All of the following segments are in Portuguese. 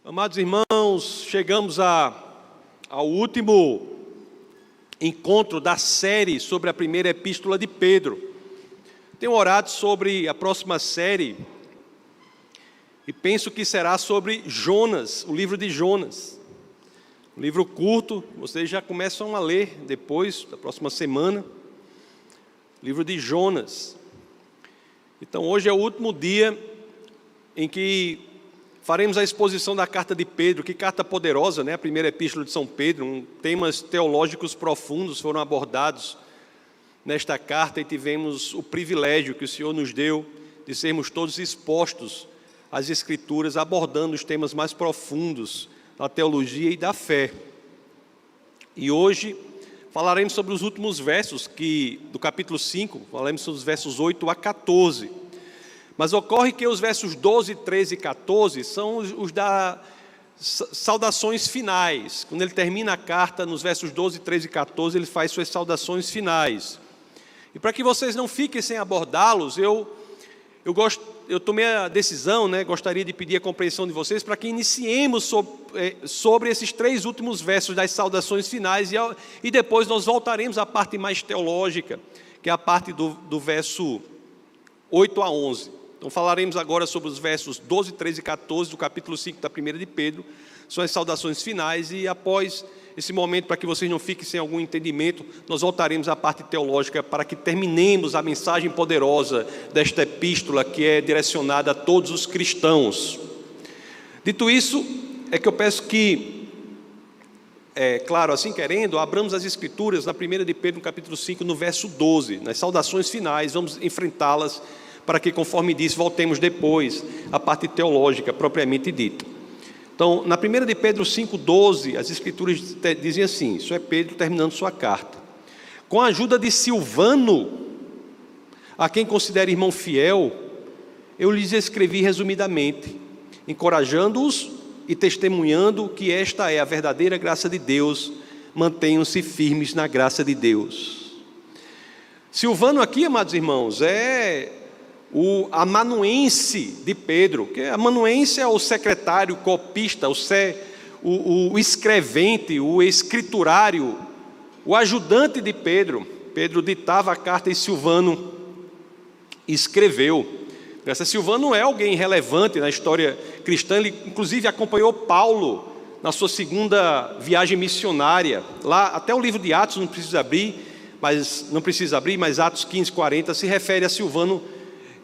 Amados irmãos, chegamos ao último encontro da série sobre a primeira epístola de Pedro. Tenho orado sobre a próxima série e penso que será sobre Jonas, o livro de Jonas. Um livro curto, vocês já começam a ler depois da próxima semana. Livro de Jonas. Então hoje é o último dia em que faremos a exposição da carta de Pedro. Que carta poderosa, né? A primeira epístola de São Pedro. Temas teológicos profundos foram abordados nesta carta e tivemos o privilégio que o Senhor nos deu de sermos todos expostos às Escrituras, abordando os temas mais profundos da teologia e da fé. E hoje falaremos sobre os últimos versos do capítulo 5, falaremos sobre os versos 8 a 14. Mas ocorre que os versos 12, 13 e 14 são os das saudações finais. Quando ele termina a carta, nos versos 12, 13 e 14, ele faz suas saudações finais. E para que vocês não fiquem sem abordá-los, eu tomei a decisão, gostaria de pedir a compreensão de vocês, para que iniciemos sobre esses três últimos versos das saudações finais, e depois nós voltaremos à parte mais teológica, que é a parte do verso 8 a 11. Então falaremos agora sobre os versos 12, 13 e 14 do capítulo 5 da primeira de Pedro, são as saudações finais, e após esse momento, para que vocês não fiquem sem algum entendimento, nós voltaremos à parte teológica para que terminemos a mensagem poderosa desta epístola que é direcionada a todos os cristãos. Dito isso, é que eu peço que, claro, assim querendo, abramos as Escrituras na primeira de Pedro, no capítulo 5, no verso 12, nas saudações finais, vamos enfrentá-las para que, conforme disse, voltemos depois à parte teológica propriamente dita. Então, na primeira de Pedro 5,12, as Escrituras dizem assim, isso é Pedro terminando sua carta. Com a ajuda de Silvano, a quem considero irmão fiel, eu lhes escrevi resumidamente, encorajando-os e testemunhando que esta é a verdadeira graça de Deus, mantenham-se firmes na graça de Deus. Silvano aqui, amados irmãos, é o amanuense de Pedro, que amanuense é o secretário, copista, o escrevente, o escriturário, o ajudante de Pedro. Pedro ditava a carta e Silvano escreveu. Essa Silvano é alguém relevante na história cristã, ele inclusive acompanhou Paulo na sua segunda viagem missionária, lá até o livro de Atos não precisa abrir, mas Atos 15, 40 se refere a Silvano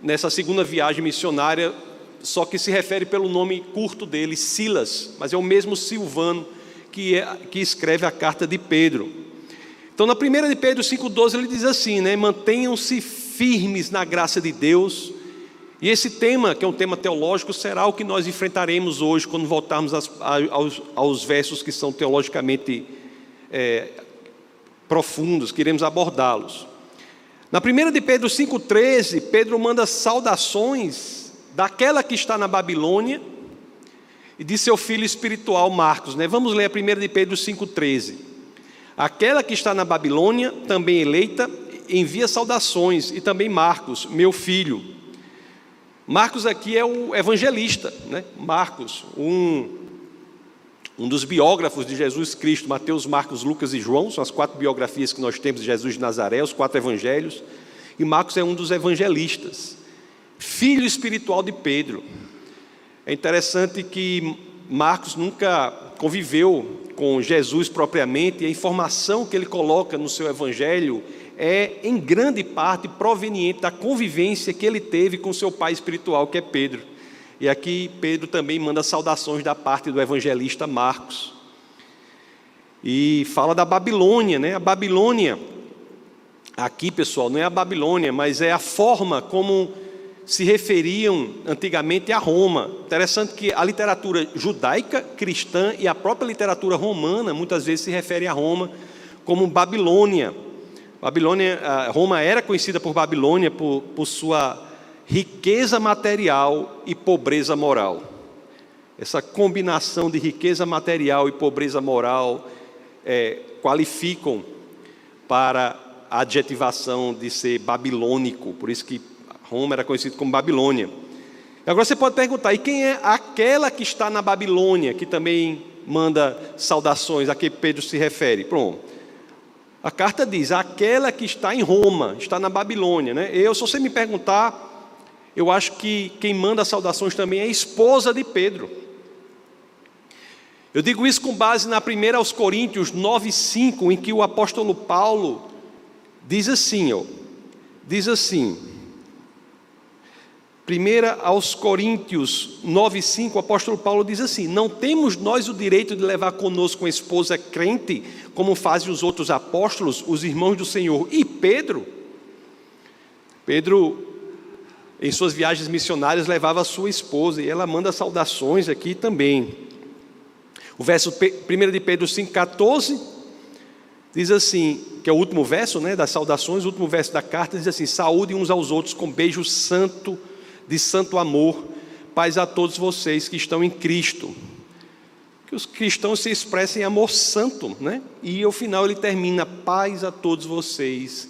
nessa segunda viagem missionária, só que se refere pelo nome curto dele, Silas, mas é o mesmo Silvano que escreve a carta de Pedro. Então, na primeira de Pedro 5,12, ele diz assim, mantenham-se firmes na graça de Deus, e esse tema, que é um tema teológico, será o que nós enfrentaremos hoje, quando voltarmos aos versos que são teologicamente profundos, que iremos abordá-los. Na primeira de Pedro 5,13, Pedro manda saudações daquela que está na Babilônia e de seu filho espiritual Marcos. Vamos ler a primeira de Pedro 5,13. Aquela que está na Babilônia, também eleita, envia saudações, e também Marcos, meu filho. Marcos aqui é o evangelista, Marcos, um dos biógrafos de Jesus Cristo. Mateus, Marcos, Lucas e João são as 4 biografias que nós temos de Jesus de Nazaré, os 4 evangelhos, e Marcos é um dos evangelistas, filho espiritual de Pedro. É interessante que Marcos nunca conviveu com Jesus propriamente, e a informação que ele coloca no seu evangelho é em grande parte proveniente da convivência que ele teve com seu pai espiritual, que é Pedro. E aqui Pedro também manda saudações da parte do evangelista Marcos. E fala da Babilônia, A Babilônia, aqui pessoal, não é a Babilônia, mas é a forma como se referiam antigamente a Roma. Interessante que a literatura judaica, cristã e a própria literatura romana, muitas vezes se refere a Roma como Babilônia. Roma era conhecida por Babilônia por sua riqueza material e pobreza moral. Essa combinação de riqueza material e pobreza moral qualificam para a adjetivação de ser babilônico, por isso que Roma era conhecido como Babilônia. Agora você pode perguntar, e quem é aquela que está na Babilônia, que também manda saudações a que Pedro se refere? Pronto. A carta diz, aquela que está em Roma, está na Babilônia, né? Se você me perguntar, eu acho que quem manda saudações também é a esposa de Pedro. Eu digo isso com base na 1 aos Coríntios 9:5, em que o apóstolo Paulo diz assim, 1 aos Coríntios 9:5, o apóstolo Paulo diz assim: não temos nós o direito de levar conosco uma esposa crente, como fazem os outros apóstolos, os irmãos do Senhor. E Pedro, em suas viagens missionárias, levava a sua esposa, e ela manda saudações aqui também. O verso 1 de Pedro 5,14 diz assim, que é o último verso, né, das saudações, o último verso da carta, diz assim: saúde uns aos outros com beijo santo, de santo amor, paz a todos vocês que estão em Cristo. Que os cristãos se expressem em amor santo, né? E ao final ele termina: paz a todos vocês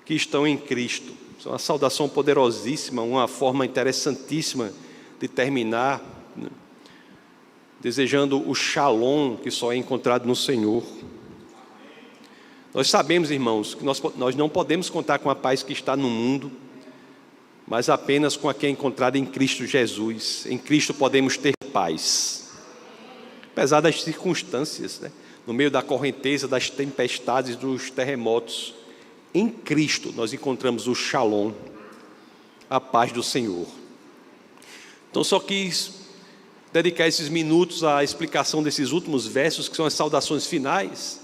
que estão em Cristo. Isso é uma saudação poderosíssima, uma forma interessantíssima de terminar, né? Desejando o shalom que só é encontrado no Senhor. Nós sabemos, irmãos, que nós não podemos contar com a paz que está no mundo, mas apenas com a que é encontrada em Cristo Jesus. Em Cristo podemos ter paz, apesar das circunstâncias, né? No meio da correnteza, das tempestades, dos terremotos. Em Cristo nós encontramos o shalom, a paz do Senhor. Então só quis dedicar esses minutos à explicação desses últimos versos, que são as saudações finais,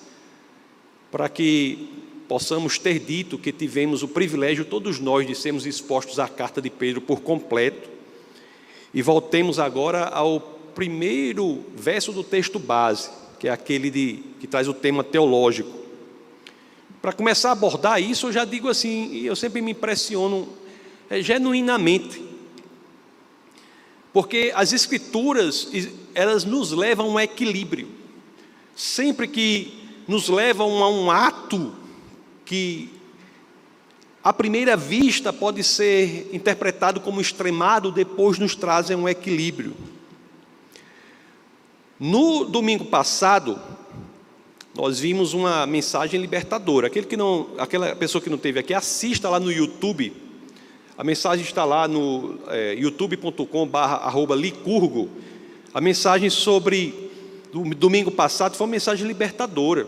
para que possamos ter dito que tivemos o privilégio, todos nós, de sermos expostos à carta de Pedro por completo. E voltemos agora ao primeiro verso do texto base, que é aquele que traz o tema teológico. Para começar a abordar isso, eu já digo assim, e eu sempre me impressiono genuinamente, porque as Escrituras, elas nos levam a um equilíbrio. Sempre que nos levam a um ato que, à primeira vista, pode ser interpretado como extremado, depois nos trazem um equilíbrio. No domingo passado, nós vimos uma mensagem libertadora. Aquela pessoa que não esteve aqui, assista lá no YouTube. A mensagem está lá no youtube.com/licurgo. A mensagem do domingo passado foi uma mensagem libertadora.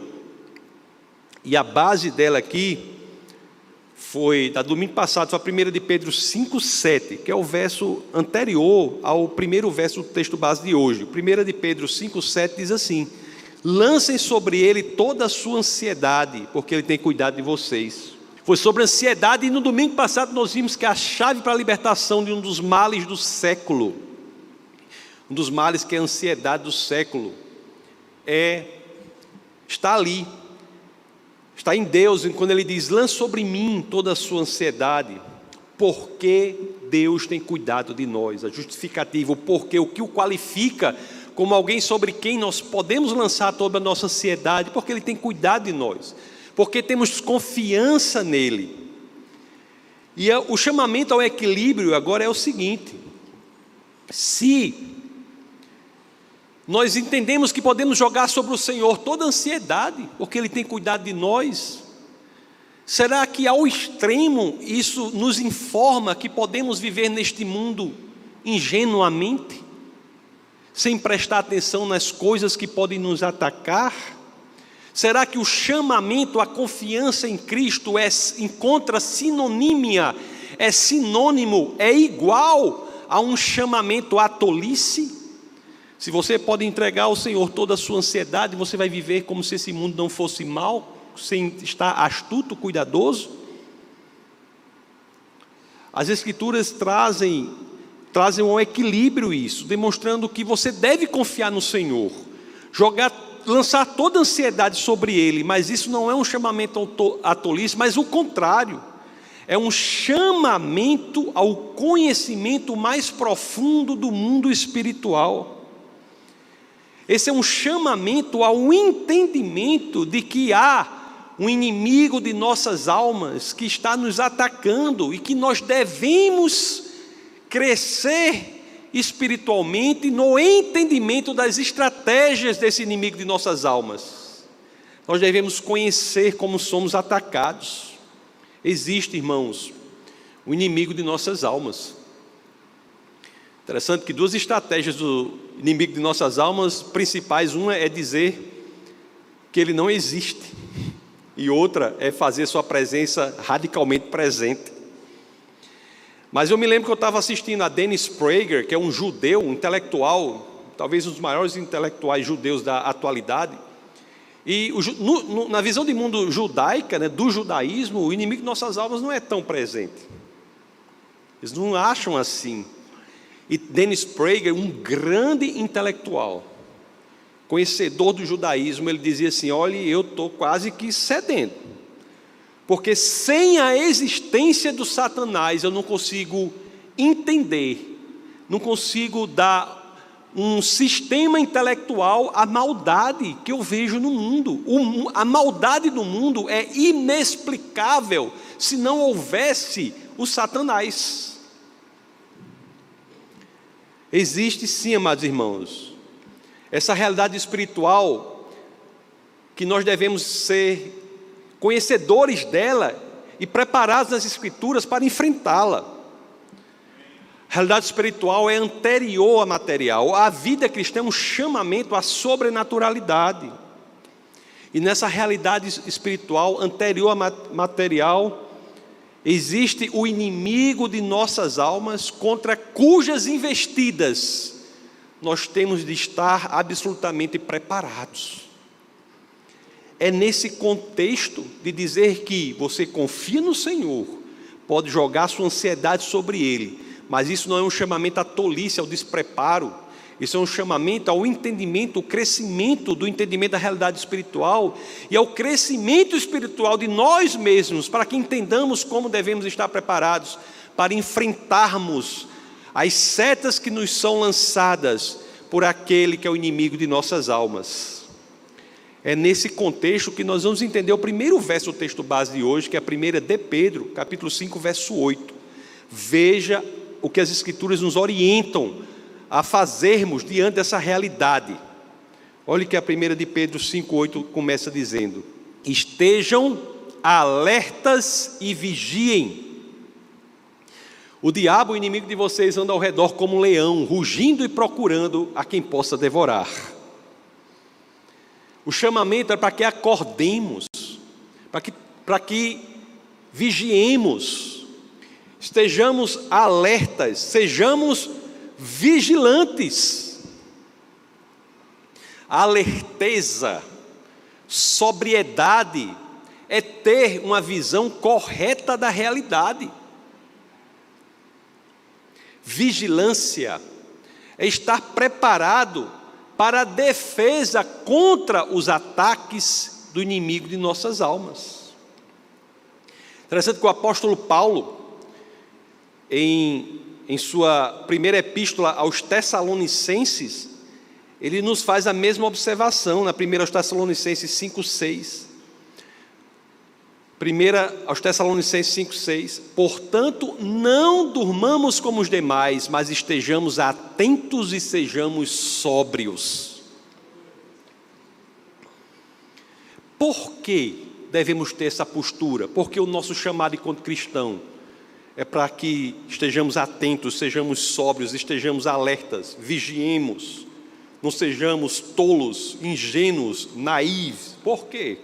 E a base dela aqui da domingo passado, foi a 1 de Pedro 5,7, que é o verso anterior ao primeiro verso do texto base de hoje. 1 de Pedro 5,7 diz assim: lancem sobre ele toda a sua ansiedade, porque ele tem cuidado de vocês. Foi sobre ansiedade, e no domingo passado nós vimos que a chave para a libertação de um dos males do século, um dos males que é a ansiedade do século, está ali, está em Deus, quando Ele diz: lance sobre mim toda a sua ansiedade, porque Deus tem cuidado de nós. A justificativa, o porquê, o que o qualifica como alguém sobre quem nós podemos lançar toda a nossa ansiedade, porque Ele tem cuidado de nós, porque temos confiança nele. E o chamamento ao equilíbrio agora é o seguinte: se nós entendemos que podemos jogar sobre o Senhor toda a ansiedade, porque Ele tem cuidado de nós, será que ao extremo isso nos informa que podemos viver neste mundo ingenuamente, sem prestar atenção nas coisas que podem nos atacar? Será que o chamamento à confiança em Cristo encontra sinonímia, é sinônimo, é igual a um chamamento à tolice? Se você pode entregar ao Senhor toda a sua ansiedade, você vai viver como se esse mundo não fosse mau, sem estar astuto, cuidadoso? As Escrituras trazem um equilíbrio isso, demonstrando que você deve confiar no Senhor, lançar toda a ansiedade sobre Ele, mas isso não é um chamamento à tolice, mas o contrário, é um chamamento ao conhecimento mais profundo do mundo espiritual. Esse é um chamamento ao entendimento de que há um inimigo de nossas almas que está nos atacando e que nós devemos crescer espiritualmente no entendimento das estratégias desse inimigo de nossas almas. Nós devemos conhecer como somos atacados. Existe, irmãos, o inimigo de nossas almas. Interessante que duas estratégias do inimigo de nossas almas principais, uma é dizer que ele não existe, e outra é fazer sua presença radicalmente presente. Mas eu me lembro que eu estava assistindo a Dennis Prager, que é um judeu, um intelectual, talvez um dos maiores intelectuais judeus da atualidade. E na visão de mundo judaica, né, do judaísmo, o inimigo de nossas almas não é tão presente. Eles não acham assim. E Dennis Prager, um grande intelectual, conhecedor do judaísmo, ele dizia assim: olha, eu estou quase que cedendo, porque sem a existência do Satanás eu não consigo entender, não consigo dar um sistema intelectual à maldade que eu vejo no mundo. A maldade do mundo é inexplicável se não houvesse o Satanás. Existe sim, amados irmãos, essa realidade espiritual que nós devemos ser conhecedores dela e preparados nas Escrituras para enfrentá-la. A realidade espiritual é anterior à material. A vida cristã é um chamamento à sobrenaturalidade. E nessa realidade espiritual anterior à material, existe o inimigo de nossas almas, contra cujas investidas nós temos de estar absolutamente preparados. É nesse contexto de dizer que você confia no Senhor, pode jogar sua ansiedade sobre Ele, mas isso não é um chamamento à tolice, ao despreparo. Isso é um chamamento ao entendimento, o crescimento do entendimento da realidade espiritual e ao crescimento espiritual de nós mesmos, para que entendamos como devemos estar preparados para enfrentarmos as setas que nos são lançadas por aquele que é o inimigo de nossas almas. É nesse contexto que nós vamos entender o primeiro verso do texto base de hoje, que é a primeira de Pedro, capítulo 5, verso 8. Veja o que as Escrituras nos orientam a fazermos diante dessa realidade. Olha que a primeira de Pedro 5,8 começa dizendo: estejam alertas e vigiem. O diabo, o inimigo de vocês, anda ao redor como um leão, rugindo e procurando a quem possa devorar. O chamamento é para que acordemos, para que vigiemos, estejamos alertas, sejamos vigilantes. Alerteza, sobriedade, é ter uma visão correta da realidade. Vigilância é estar preparado para a defesa contra os ataques do inimigo de nossas almas. Interessante que o apóstolo Paulo, em sua primeira epístola aos Tessalonicenses, ele nos faz a mesma observação, na primeira aos Tessalonicenses 5,6. Primeira aos Tessalonicenses 5,6. Portanto, não durmamos como os demais, mas estejamos atentos e sejamos sóbrios. Por que devemos ter essa postura? Porque o nosso chamado enquanto cristão é para que estejamos atentos, sejamos sóbrios, estejamos alertas, vigiemos, não sejamos tolos, ingênuos, naivos. Por quê?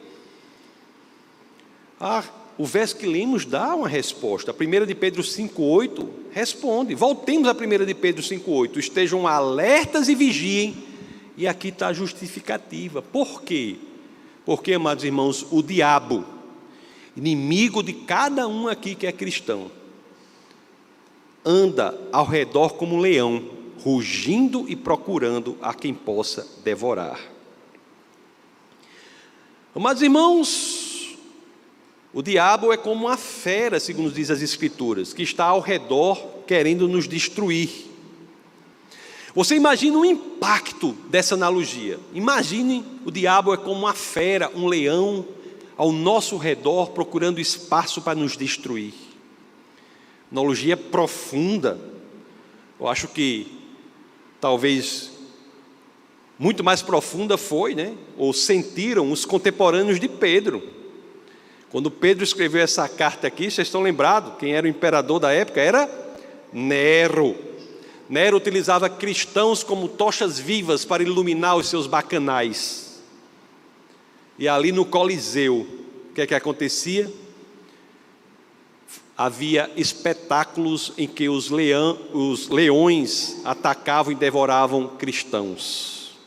O verso que lemos dá uma resposta. A 1 de Pedro 5,8 responde. Voltemos a 1 de Pedro 5,8. Estejam alertas e vigiem. E aqui está a justificativa. Por quê? Porque, amados irmãos, o diabo, inimigo de cada um aqui que é cristão, anda ao redor como um leão, rugindo e procurando a quem possa devorar. Amados irmãos, o diabo é como uma fera, segundo diz as Escrituras, que está ao redor querendo nos destruir. Você imagina o impacto dessa analogia. Imagine, o diabo é como uma fera, um leão, ao nosso redor, procurando espaço para nos destruir. Analogia profunda, Eu acho que talvez muito mais profunda foi, ou sentiram os contemporâneos de Pedro. Quando Pedro escreveu essa carta aqui, vocês estão lembrados? Quem era o imperador da época era Nero. Nero utilizava cristãos como tochas vivas para iluminar os seus bacanais. E ali no Coliseu, o que é que acontecia? Havia espetáculos em que os leões atacavam e devoravam cristãos.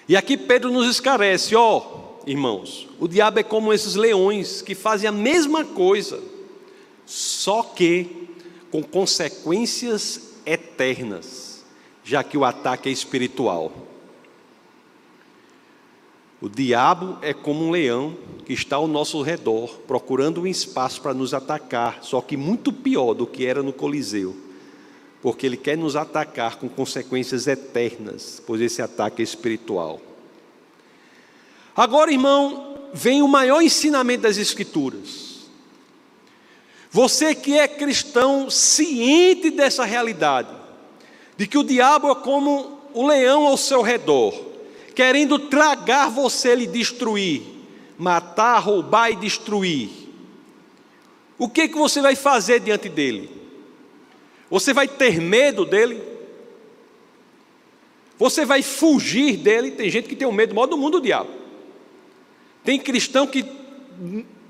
E aqui Pedro nos esclarece, irmãos, o diabo é como esses leões que fazem a mesma coisa, só que com consequências eternas, já que o ataque é espiritual. O diabo é como um leão que está ao nosso redor, procurando um espaço para nos atacar, só que muito pior do que era no Coliseu, porque ele quer nos atacar com consequências eternas, pois esse ataque é espiritual. Agora, irmão, vem o maior ensinamento das Escrituras. Você que é cristão, ciente dessa realidade, de que o diabo é como o leão ao seu redor, querendo tragar você, lhe destruir, matar, roubar e destruir. O que você vai fazer diante dele? Você vai ter medo dele? Você vai fugir dele? Tem gente que tem o medo maior do mundo do diabo. Tem cristão que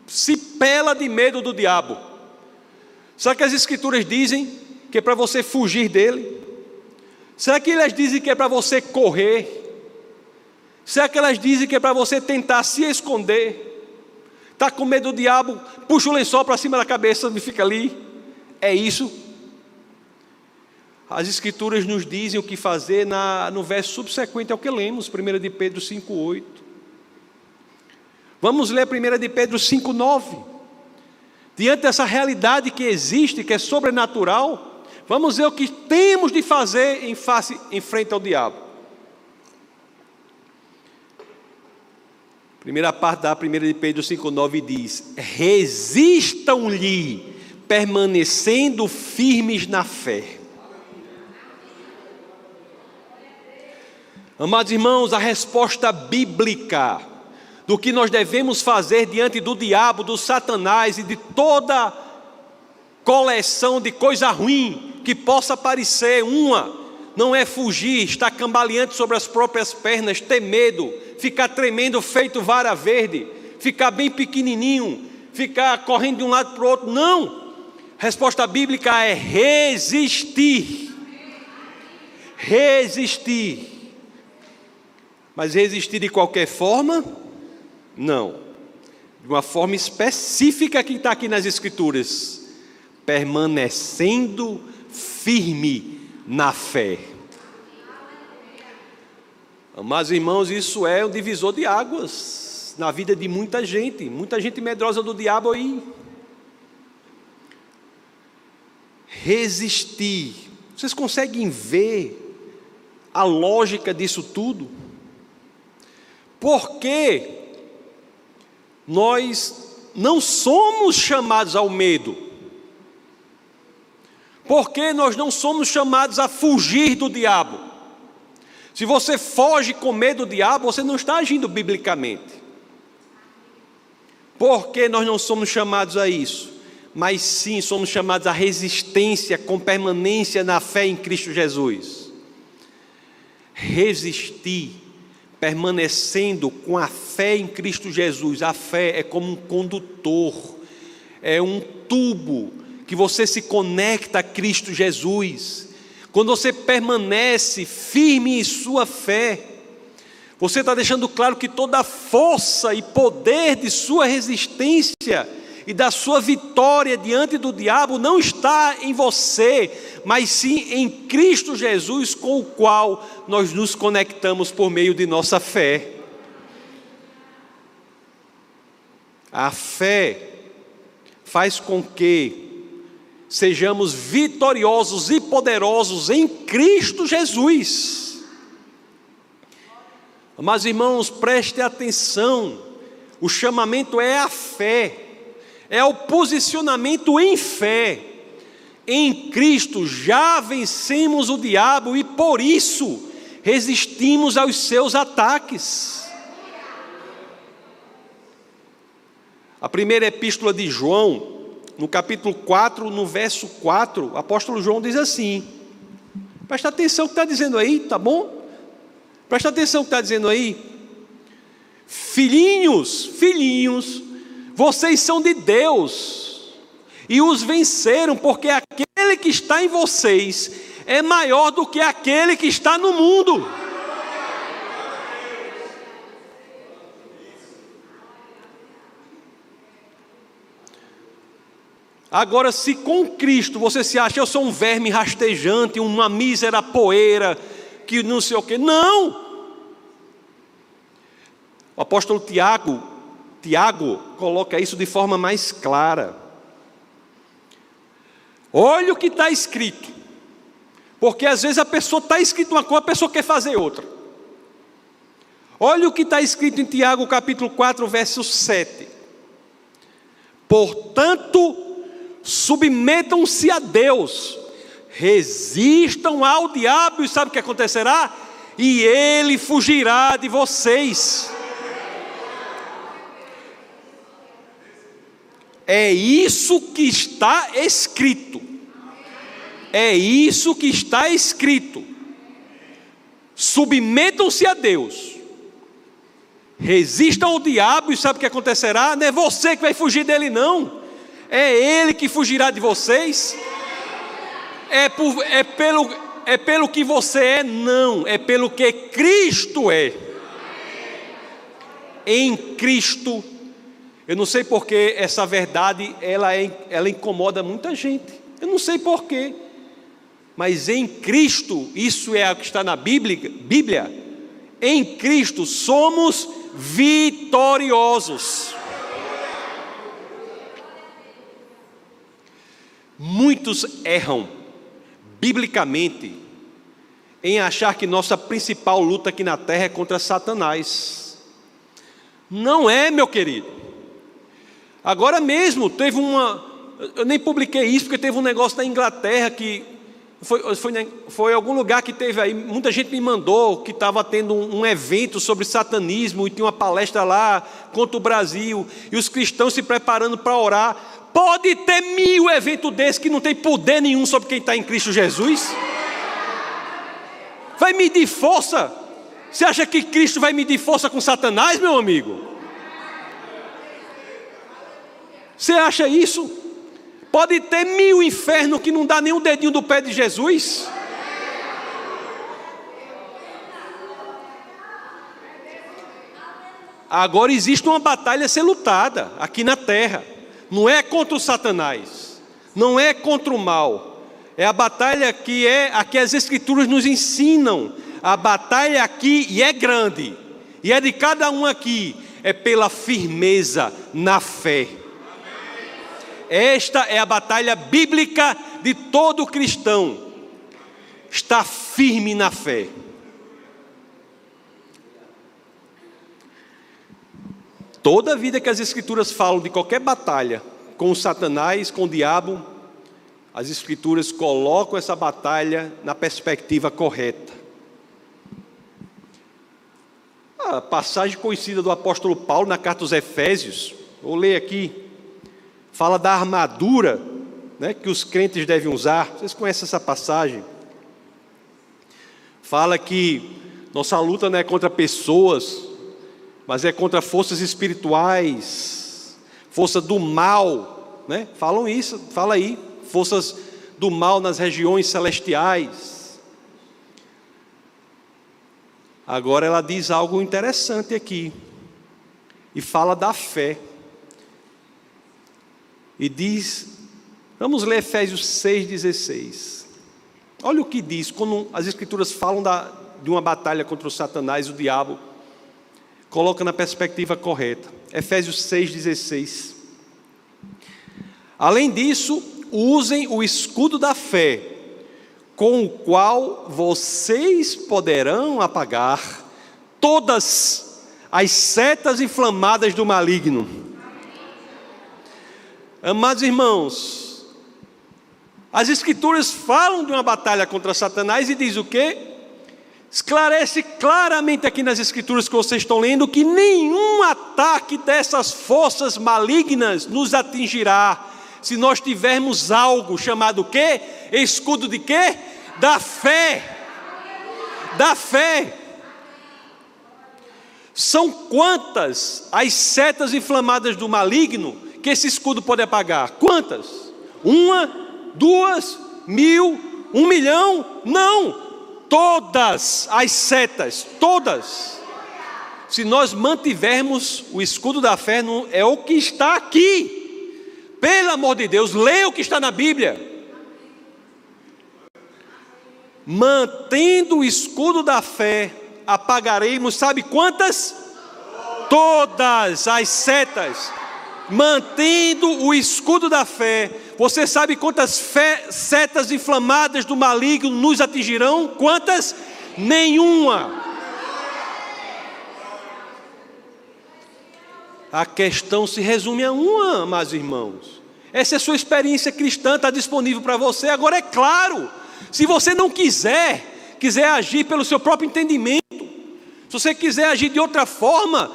se pela de medo do diabo. Será que as Escrituras dizem que é para você fugir dele? Será que elas dizem que é para você correr? Será que elas dizem que é para você tentar se esconder? Está com medo do diabo, puxa o lençol para cima da cabeça e fica ali. É isso? As Escrituras nos dizem o que fazer no verso subsequente ao que lemos, 1 de Pedro 5,8. Vamos ler 1 de Pedro 5,9. Diante dessa realidade que existe, que é sobrenatural, vamos ver o que temos de fazer em frente ao diabo. Primeira parte da 1 de Pedro 5,9 diz: resistam-lhe, permanecendo firmes na fé. Amados irmãos, a resposta bíblica do que nós devemos fazer diante do diabo, do Satanás e de toda coleção de coisa ruim que possa parecer não é fugir, estar cambaleante sobre as próprias pernas, ter medo, ficar tremendo feito vara verde, ficar bem pequenininho, ficar correndo de um lado para o outro. Não! Resposta bíblica é resistir. Resistir. Mas resistir de qualquer forma? Não. De uma forma específica que está aqui nas Escrituras. Permanecendo firme na fé. Amados irmãos, isso é um divisor de águas na vida de muita gente medrosa do diabo aí. Resistir. Vocês conseguem ver a lógica disso tudo? Porque nós não somos chamados ao medo. Porque nós não somos chamados a fugir do diabo. Se você foge com medo do diabo, você não está agindo biblicamente. Porque nós não somos chamados a isso, mas sim somos chamados à resistência com permanência na fé em Cristo Jesus. Resistir, permanecendo com a fé em Cristo Jesus. A fé é como um condutor, é um tubo que você se conecta a Cristo Jesus. Quando você permanece firme em sua fé, você está deixando claro que toda a força e poder de sua resistência e da sua vitória diante do diabo não está em você, mas sim em Cristo Jesus, com o qual nós nos conectamos por meio de nossa fé. A fé faz com que sejamos vitoriosos e poderosos em Cristo Jesus. Mas irmãos, preste atenção, o chamamento é a fé, é o posicionamento em fé, Em Cristo já vencemos o diabo e por isso resistimos aos seus ataques. A primeira epístola de João, no capítulo 4, no verso 4, o apóstolo João diz assim, presta atenção no que está dizendo aí, tá bom? Presta atenção no que está dizendo aí. Filhinhos, vocês são de Deus e os venceram, porque aquele que está em vocês é maior do que aquele que está no mundo. Agora, se com Cristo você se acha, eu sou um verme rastejante, uma mísera poeira, que não sei o quê. Não! O apóstolo Tiago coloca isso de forma mais clara. Olha o que está escrito. Porque às vezes a pessoa está escrito uma coisa, a pessoa quer fazer outra. Olha o que está escrito em Tiago capítulo 4, verso 7. Portanto, submetam-se a Deus, resistam ao diabo, e sabe o que acontecerá? E ele fugirá de vocês. É isso que está escrito. É isso que está escrito. Submetam-se a Deus, resistam ao diabo, e sabe o que acontecerá? Não é você que vai fugir dele, não. É ele que fugirá de vocês. É pelo que você é, não. É pelo que Cristo é. Em Cristo. Eu não sei porque essa verdade ela incomoda muita gente. Eu não sei porquê. Mas em Cristo, isso é o que está na Bíblia. Em Cristo somos vitoriosos. Muitos erram, biblicamente, em achar que nossa principal luta aqui na terra é contra Satanás. Não é, meu querido. Agora mesmo, eu nem publiquei isso, porque teve um negócio na Inglaterra que, foi em algum lugar que teve aí, muita gente me mandou, que estava tendo um evento sobre satanismo, e tinha uma palestra lá contra o Brasil, e os cristãos se preparando para orar. Pode ter 1000 eventos desses que não tem poder nenhum sobre quem está em Cristo Jesus? Vai medir força? Você acha que Cristo vai medir força com Satanás, meu amigo? Você acha isso? Pode ter 1000 infernos que não dá nem um dedinho do pé de Jesus? Agora existe uma batalha a ser lutada aqui na terra. Não é contra o Satanás, não é contra o mal. É a batalha que as Escrituras nos ensinam. A batalha aqui, e é grande, e é de cada um aqui, é pela firmeza na fé. Esta é a batalha bíblica de todo cristão. Está firme na fé. Toda a vida que as Escrituras falam de qualquer batalha com o Satanás, com o diabo, as Escrituras colocam essa batalha na perspectiva correta. A passagem conhecida do apóstolo Paulo na carta aos Efésios, vou ler aqui, fala da armadura, né, que os crentes devem usar. Vocês conhecem essa passagem? Fala que nossa luta não é contra pessoas, mas é contra forças espirituais, força do mal, né? Falam isso, fala aí, forças do mal nas regiões celestiais. Agora ela diz algo interessante aqui, e fala da fé. E diz, vamos ler Efésios 6,16. Olha o que diz, quando as Escrituras falam de uma batalha contra o Satanás e o diabo, coloca na perspectiva correta. Efésios 6,16. Além disso, usem o escudo da fé, com o qual vocês poderão apagar todas as setas inflamadas do maligno. Amados irmãos, As Escrituras falam de uma batalha contra Satanás e diz o quê? Esclarece claramente aqui nas Escrituras que vocês estão lendo que nenhum ataque dessas forças malignas nos atingirá, se nós tivermos algo chamado o quê? Escudo de quê? Da fé. Da fé. São quantas as setas inflamadas do maligno que esse escudo pode apagar? Quantas? 1, 2, 1000, 1 milhão? Não! Todas as setas, todas. Se nós mantivermos o escudo da fé, é o que está aqui. Pelo amor de Deus, leia o que está na Bíblia. Mantendo o escudo da fé, apagaremos, sabe quantas? Todas as setas. Mantendo o escudo da fé, você sabe quantas setas inflamadas do maligno nos atingirão? Quantas? Nenhuma. A questão se resume a uma, amados irmãos. Essa é a sua experiência cristã, está disponível para você. Agora é claro, se você não quiser agir pelo seu próprio entendimento, se você quiser agir de outra forma,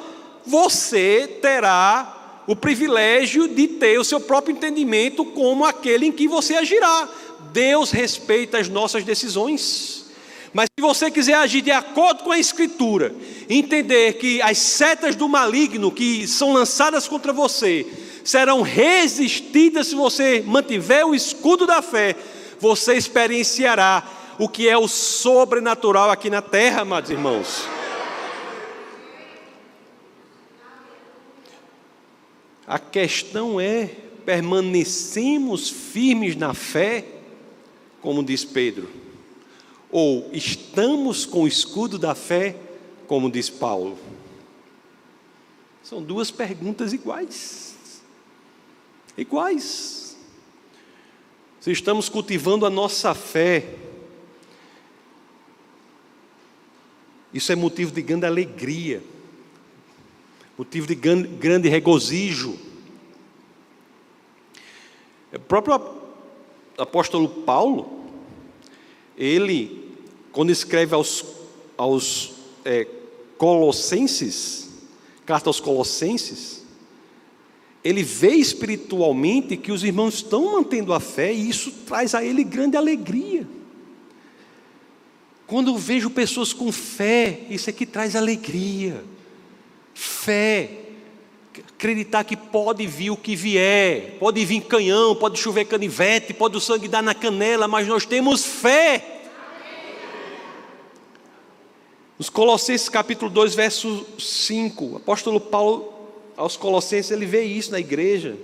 você terá o privilégio de ter o seu próprio entendimento como aquele em que você agirá. Deus respeita as nossas decisões. Mas se você quiser agir de acordo com a Escritura, entender que as setas do maligno que são lançadas contra você serão resistidas se você mantiver o escudo da fé, você experienciará o que é o sobrenatural aqui na terra, amados irmãos. A questão é, permanecemos firmes na fé, como diz Pedro, ou estamos com o escudo da fé, como diz Paulo? São duas perguntas iguais. Iguais. Se estamos cultivando a nossa fé, isso é motivo de grande alegria, motivo de grande regozijo. O próprio apóstolo Paulo, ele, quando escreve aos Colossenses, carta aos Colossenses, ele vê espiritualmente que os irmãos estão mantendo a fé, e isso traz a ele grande alegria. Quando eu vejo pessoas com fé, isso aqui traz alegria. Fé, acreditar que pode vir o que vier, pode vir canhão, pode chover canivete, pode o sangue dar na canela, mas nós temos fé. Nos Colossenses capítulo 2, verso 5, o apóstolo Paulo aos Colossenses, ele vê isso na igreja,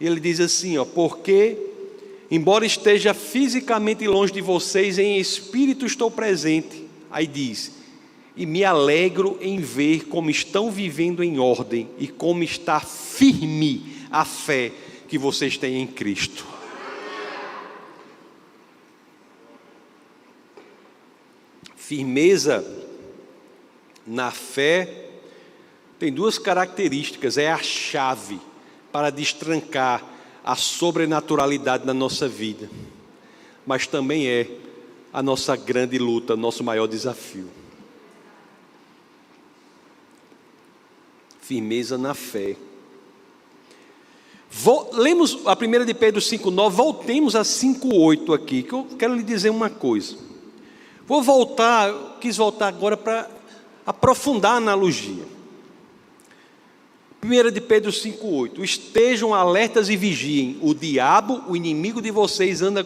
e ele diz assim, porque, embora esteja fisicamente longe de vocês, em espírito estou presente, aí diz, e me alegro em ver como estão vivendo em ordem, e como está firme a fé que vocês têm em Cristo. Firmeza na fé tem duas características, é a chave para destrancar a sobrenaturalidade na nossa vida, mas também é a nossa grande luta, nosso maior desafio. Firmeza na fé. Lemos a 1 de Pedro 5,9, voltemos a 5,8 aqui, que eu quero lhe dizer uma coisa. Quis voltar agora para aprofundar a analogia. 1 de Pedro 5,8, estejam alertas e vigiem, o diabo, o inimigo de vocês, anda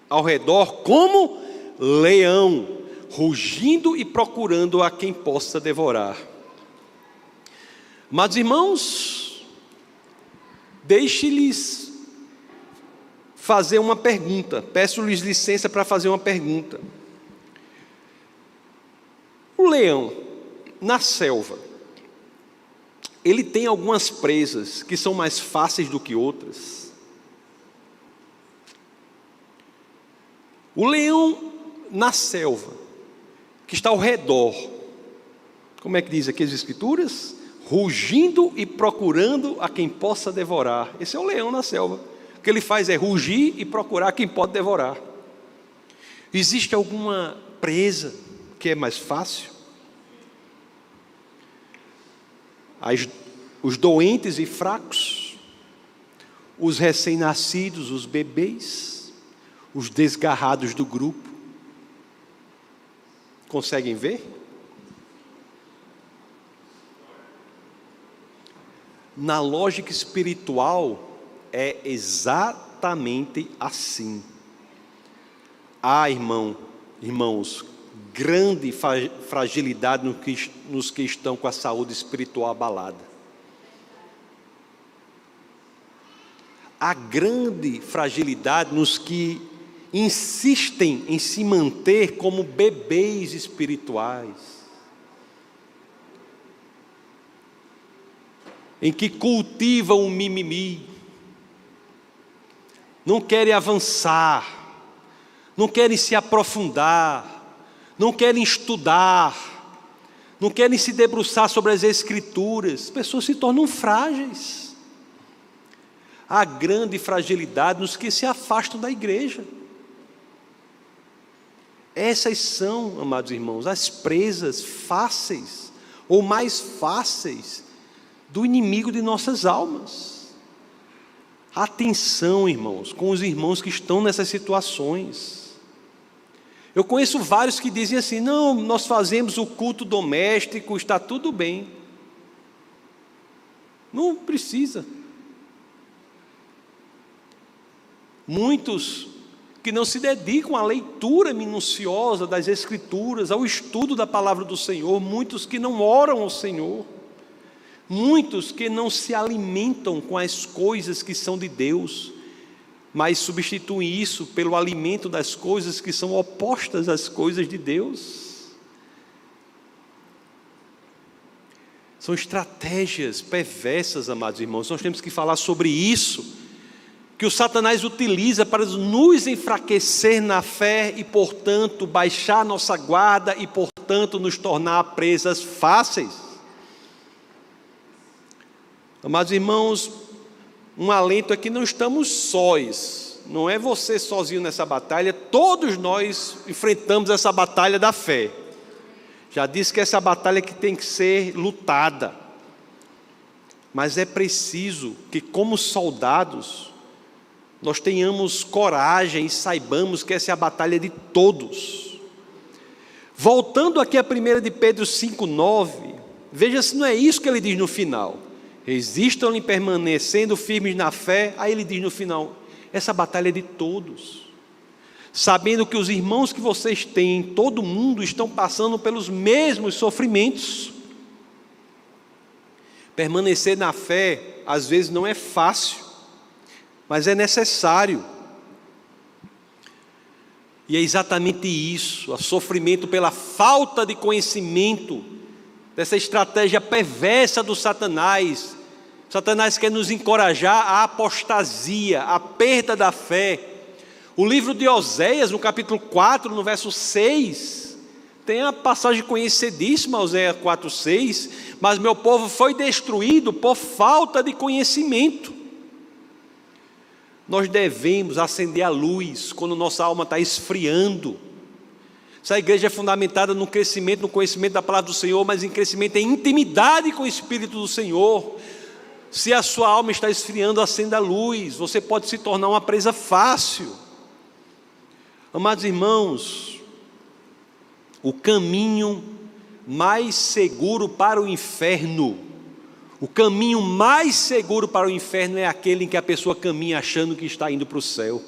ao redor como leão, rugindo e procurando a quem possa devorar. Mas irmãos, deixe-lhes fazer uma pergunta, peço-lhes licença para fazer uma pergunta. O leão, na selva, ele tem algumas presas que são mais fáceis do que outras. O leão, na selva, que está ao redor, como é que diz aqui as Escrituras? Rugindo e procurando a quem possa devorar. Esse é o leão na selva. que ele faz é rugir e procurar quem pode devorar. Existe alguma presa que é mais fácil? Os doentes e fracos, os recém-nascidos, os bebês, os desgarrados do grupo. Conseguem ver? Na lógica espiritual, é exatamente assim. Há, irmãos, grande fragilidade nos que estão com a saúde espiritual abalada. Há grande fragilidade nos que insistem em se manter como bebês espirituais, em que cultivam o mimimi, não querem avançar, não querem se aprofundar, não querem estudar, não querem se debruçar sobre as Escrituras. As pessoas se tornam frágeis. Há grande fragilidade nos que se afastam da igreja. Essas são, amados irmãos, as presas fáceis, ou mais fáceis, do inimigo de nossas almas. Atenção, irmãos, com os irmãos que estão nessas situações. Eu conheço vários que dizem assim: não, nós fazemos o culto doméstico, está tudo bem. Não precisa. Muitos que não se dedicam à leitura minuciosa das Escrituras, ao estudo da palavra do Senhor, muitos que não oram ao Senhor, muitos que não se alimentam com as coisas que são de Deus, mas substituem isso pelo alimento das coisas que são opostas às coisas de Deus. São estratégias perversas, amados irmãos. Nós temos que falar sobre isso, que o Satanás utiliza para nos enfraquecer na fé e, portanto, baixar nossa guarda e, portanto, nos tornar presas fáceis. Amados irmãos, um alento é que não estamos sós, não é você sozinho nessa batalha, todos nós enfrentamos essa batalha da fé. Já disse que essa batalha que tem que ser lutada, mas é preciso que, como soldados, nós tenhamos coragem e saibamos que essa é a batalha de todos. Voltando aqui a 1 de Pedro 5,9, veja se não é isso que ele diz no final: resistam-lhe permanecendo firmes na fé. Aí ele diz no final: essa batalha é de todos, sabendo que os irmãos que vocês têm em todo o mundo estão passando pelos mesmos sofrimentos. Permanecer na fé às vezes não é fácil, mas é necessário. E é exatamente isso, o sofrimento pela falta de conhecimento dessa estratégia perversa do Satanás. Satanás quer nos encorajar à apostasia, à perda da fé. O livro de Oséias, no capítulo 4, no verso 6, tem a passagem conhecidíssima, Oséias 4,6: mas meu povo foi destruído por falta de conhecimento. Nós devemos acender a luz quando nossa alma está esfriando. Essa igreja é fundamentada no crescimento, no conhecimento da palavra do Senhor, mas em crescimento em intimidade com o Espírito do Senhor. Se a sua alma está esfriando, acenda a luz. Você pode se tornar uma presa fácil. Amados irmãos, o caminho mais seguro para o inferno, o caminho mais seguro para o inferno é aquele em que a pessoa caminha achando que está indo para o céu.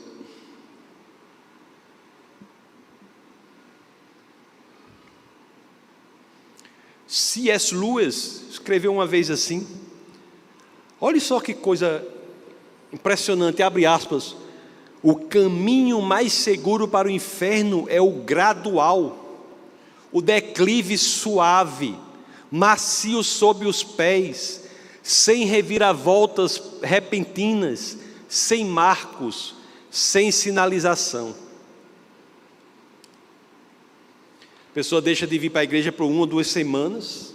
C.S. Lewis escreveu uma vez assim, olha só que coisa impressionante, abre aspas: o caminho mais seguro para o inferno é o gradual, o declive suave, macio sob os pés, sem reviravoltas repentinas, sem marcos, sem sinalização. A pessoa deixa de vir para a igreja por 1 ou 2 semanas,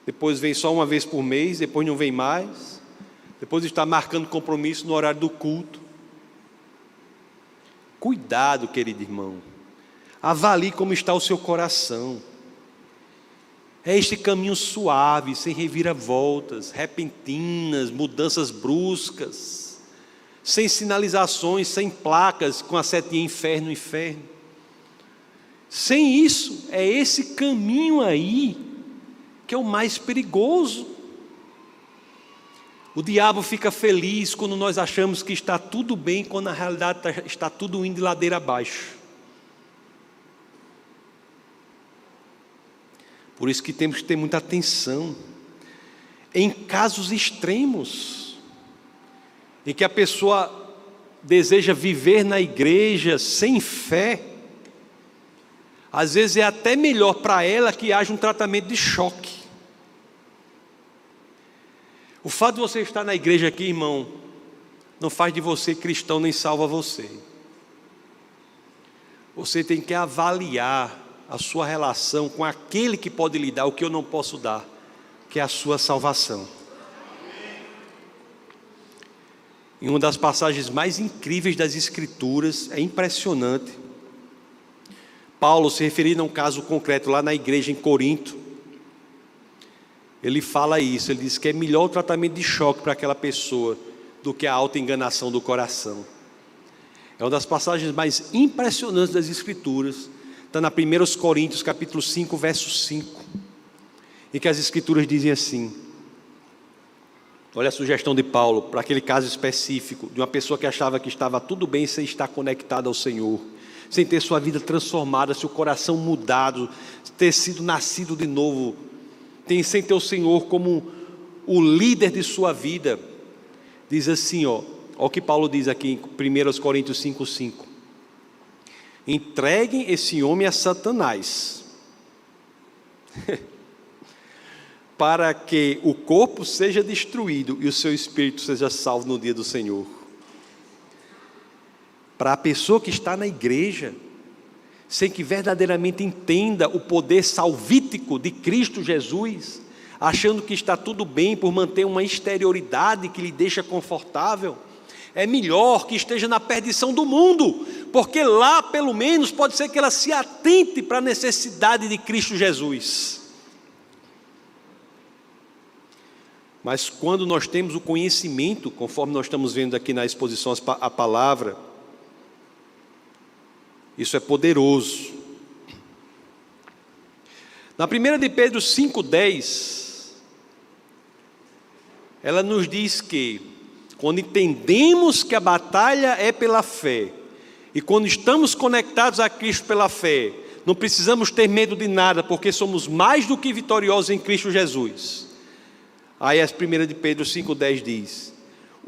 depois vem só uma vez por mês, depois não vem mais, depois está marcando compromisso no horário do culto. Cuidado, querido irmão. Avalie como está o seu coração. É este caminho suave, sem reviravoltas, repentinas, mudanças bruscas, sem sinalizações, sem placas com a setinha inferno, inferno. Sem isso, é esse caminho aí que é o mais perigoso. O diabo fica feliz quando nós achamos que está tudo bem, quando na realidade está tudo indo de ladeira abaixo. Por isso que temos que ter muita atenção. Em casos extremos, em que a pessoa deseja viver na igreja sem fé, às vezes é até melhor para ela que haja um tratamento de choque. O fato de você estar na igreja aqui, irmão, não faz de você cristão nem salva você. Você tem que avaliar a sua relação com aquele que pode lhe dar o que eu não posso dar, que é a sua salvação. Em uma das passagens mais incríveis das Escrituras, é impressionante, Paulo, se referindo a um caso concreto lá na igreja em Corinto, ele fala isso, ele diz que é melhor o tratamento de choque para aquela pessoa do que a autoenganação do coração. É uma das passagens mais impressionantes das Escrituras. Está na 1 Coríntios capítulo 5, verso 5, em que as Escrituras dizem assim, olha a sugestão de Paulo, para aquele caso específico, de uma pessoa que achava que estava tudo bem sem estar conectada ao Senhor, sem ter sua vida transformada, seu coração mudado, ter sido nascido de novo, sem ter o Senhor como o líder de sua vida. Diz assim, olha o que Paulo diz aqui em 1 Coríntios 5, 5. Entreguem esse homem a Satanás, para que o corpo seja destruído e o seu espírito seja salvo no dia do Senhor. Para a pessoa que está na igreja, sem que verdadeiramente entenda o poder salvífico de Cristo Jesus, achando que está tudo bem por manter uma exterioridade que lhe deixa confortável, é melhor que esteja na perdição do mundo, porque lá pelo menos pode ser que ela se atente para a necessidade de Cristo Jesus. Mas quando nós temos o conhecimento, conforme nós estamos vendo aqui na exposição a palavra, isso é poderoso. Na 1 de Pedro 5,10, ela nos diz que quando entendemos que a batalha é pela fé, e quando estamos conectados a Cristo pela fé, não precisamos ter medo de nada, porque somos mais do que vitoriosos em Cristo Jesus. Aí a 1 de Pedro 5,10 diz,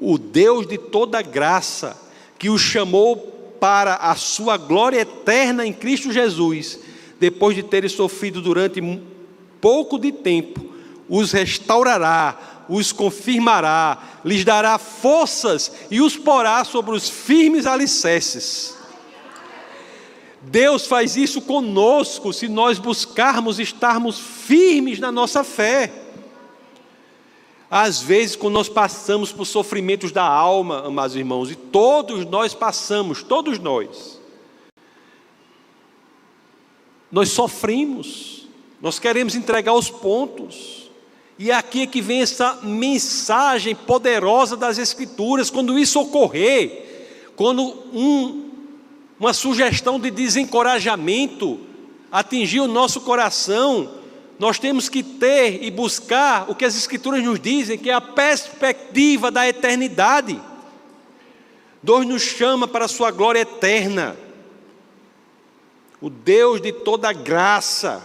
o Deus de toda graça, que os chamou para a sua glória eterna em Cristo Jesus, depois de terem sofrido durante pouco de tempo, os restaurará, os confirmará, lhes dará forças e os porá sobre os firmes alicerces. Deus faz isso conosco, se nós buscarmos estarmos firmes na nossa fé. Às vezes, quando nós passamos por sofrimentos da alma, amados irmãos, e todos nós passamos, todos nós sofremos, nós queremos entregar os pontos, e aqui é que vem essa mensagem poderosa das Escrituras. Quando isso ocorrer, quando uma sugestão de desencorajamento atingir o nosso coração, nós temos que ter e buscar o que as Escrituras nos dizem, que é a perspectiva da eternidade. Deus nos chama para a sua glória eterna. O Deus de toda graça,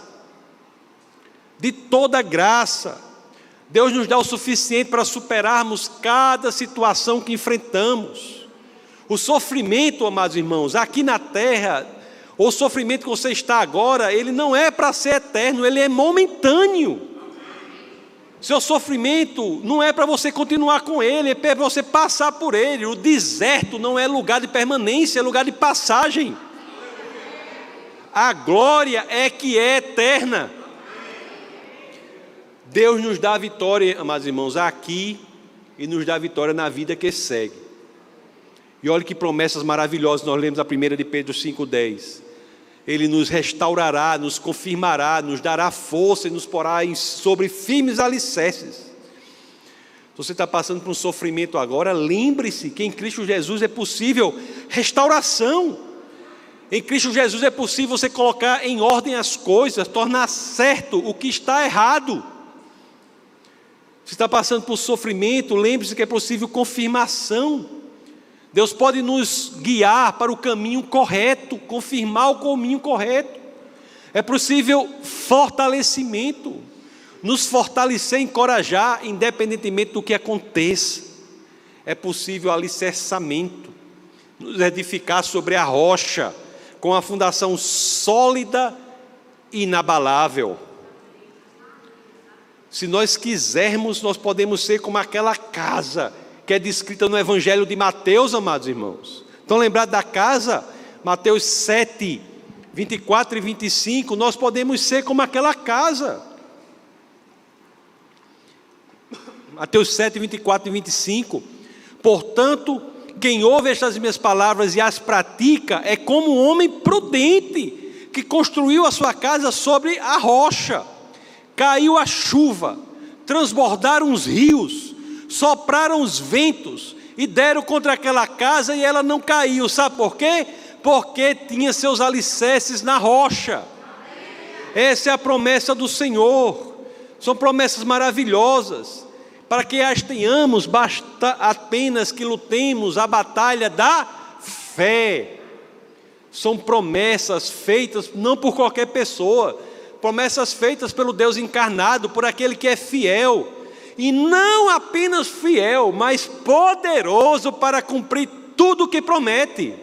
Deus nos dá o suficiente para superarmos cada situação que enfrentamos. O sofrimento, amados irmãos, aqui na terra, o sofrimento que você está agora, ele não é para ser eterno, ele é momentâneo. Seu sofrimento não é para você continuar com ele, é para você passar por ele. O deserto não é lugar de permanência, é lugar de passagem. A glória é que é eterna. Deus nos dá a vitória, amados irmãos, aqui, e nos dá a vitória na vida que segue. E olha que promessas maravilhosas nós lemos a 1 de Pedro 5,10. Ele nos restaurará, nos confirmará, nos dará força e nos porá sobre firmes alicerces. Se você está passando por um sofrimento agora, lembre-se que em Cristo Jesus é possível restauração. Em Cristo Jesus é possível você colocar em ordem as coisas, tornar certo o que está errado. Se está passando por sofrimento, lembre-se que é possível confirmação. Deus pode nos guiar para o caminho correto, confirmar o caminho correto. É possível fortalecimento, nos fortalecer, encorajar, independentemente do que aconteça. É possível alicerçamento, nos edificar sobre a rocha, com a fundação sólida e inabalável. Se nós quisermos, nós podemos ser como aquela casa que é descrita no Evangelho de Mateus, amados irmãos. Estão lembrados da casa? Mateus 7, 24 e 25, nós podemos ser como aquela casa. Mateus 7, 24 e 25. Portanto, quem ouve estas minhas palavras e as pratica é como um homem prudente, que construiu a sua casa sobre a rocha. Caiu a chuva, transbordaram os rios, sopraram os ventos e deram contra aquela casa e ela não caiu. Sabe por quê? Porque tinha seus alicerces na rocha. Essa é a promessa do Senhor. São promessas maravilhosas. Para que as tenhamos, basta apenas que lutemos a batalha da fé. São promessas feitas não por qualquer pessoa, promessas feitas pelo Deus encarnado, por aquele que é fiel. E não apenas fiel, mas poderoso para cumprir tudo o que promete.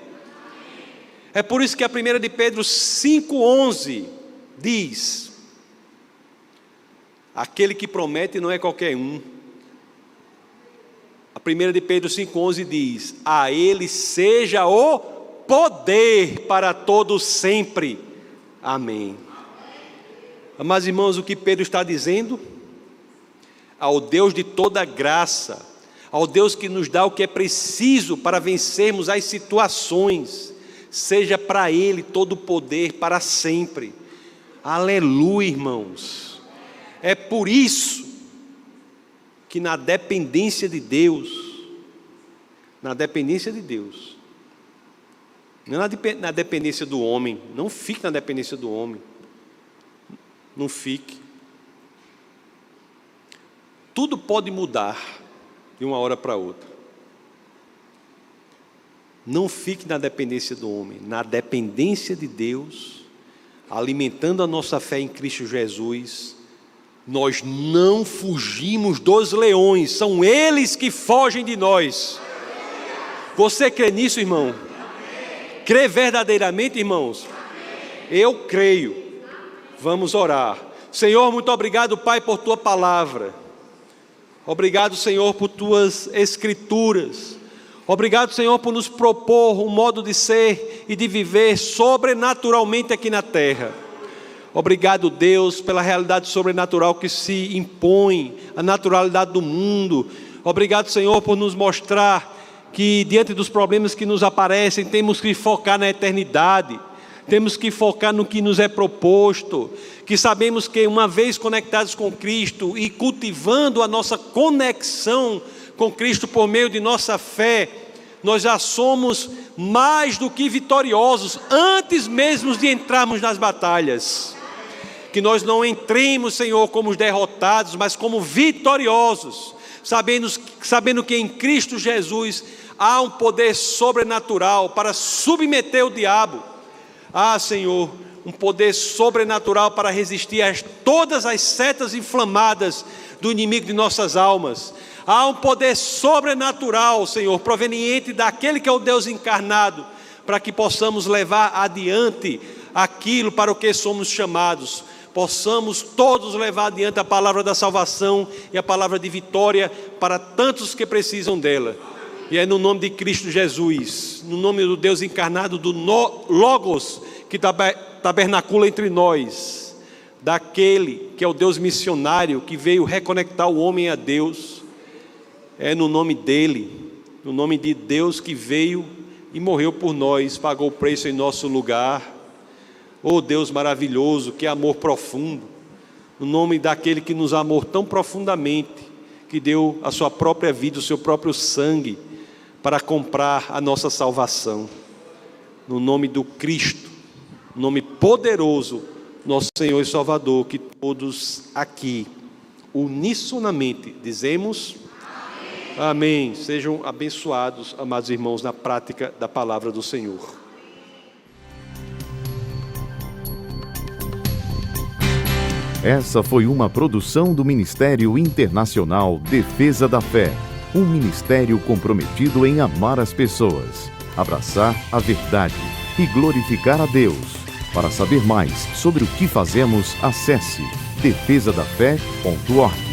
É por isso que a 1 de Pedro 5,11 diz: aquele que promete não é qualquer um. A 1 de Pedro 5,11 diz: a ele seja o poder para todos sempre. Amém. Amados irmãos, o que Pedro está dizendo? Ao Deus de toda graça, ao Deus que nos dá o que é preciso para vencermos as situações, seja para Ele todo o poder para sempre. Aleluia, irmãos. É por isso que na dependência de Deus, não na dependência do homem, não fique na dependência do homem, não fique. Tudo pode mudar de uma hora para outra. Não fique na dependência do homem, na dependência de Deus, alimentando a nossa fé em Cristo Jesus. Nós não fugimos dos leões, são eles que fogem de nós. Você crê nisso, irmão? Crê verdadeiramente, irmãos? Eu creio. Vamos orar. Senhor, muito obrigado, Pai, por Tua palavra. Obrigado, Senhor, por Tuas escrituras. Obrigado, Senhor, por nos propor um modo de ser e de viver sobrenaturalmente aqui na terra. Obrigado, Deus, pela realidade sobrenatural que se impõe, a naturalidade do mundo. Obrigado, Senhor, por nos mostrar que diante dos problemas que nos aparecem, temos que focar na eternidade. Temos que focar no que nos é proposto, que sabemos que uma vez conectados com Cristo e cultivando a nossa conexão com Cristo por meio de nossa fé, nós já somos mais do que vitoriosos, antes mesmo de entrarmos nas batalhas. Que nós não entremos, Senhor, como derrotados, mas como vitoriosos, sabendo que em Cristo Jesus há um poder sobrenatural para submeter o diabo. Senhor, um poder sobrenatural para resistir a todas as setas inflamadas do inimigo de nossas almas. Há um poder sobrenatural, Senhor, proveniente daquele que é o Deus encarnado, para que possamos levar adiante aquilo para o que somos chamados. Possamos todos levar adiante a palavra da salvação e a palavra de vitória para tantos que precisam dela. E é no nome de Cristo Jesus, no nome do Deus encarnado, do Logos, que tabernacula entre nós, daquele que é o Deus missionário, que veio reconectar o homem a Deus. É no nome dele no nome de Deus que veio e morreu por nós, pagou o preço em nosso lugar. Oh Deus maravilhoso, que amor profundo, no nome daquele que nos amou tão profundamente, que deu a sua própria vida, o seu próprio sangue, para comprar a nossa salvação. No nome do Cristo, nome poderoso, nosso Senhor e Salvador, que todos aqui, unisonamente, dizemos amém. Amém. Sejam abençoados, amados irmãos, na prática da palavra do Senhor. Essa foi uma produção do Ministério Internacional Defesa da Fé, um ministério comprometido em amar as pessoas, abraçar a verdade e glorificar a Deus. Para saber mais sobre o que fazemos, acesse defesadafé.org.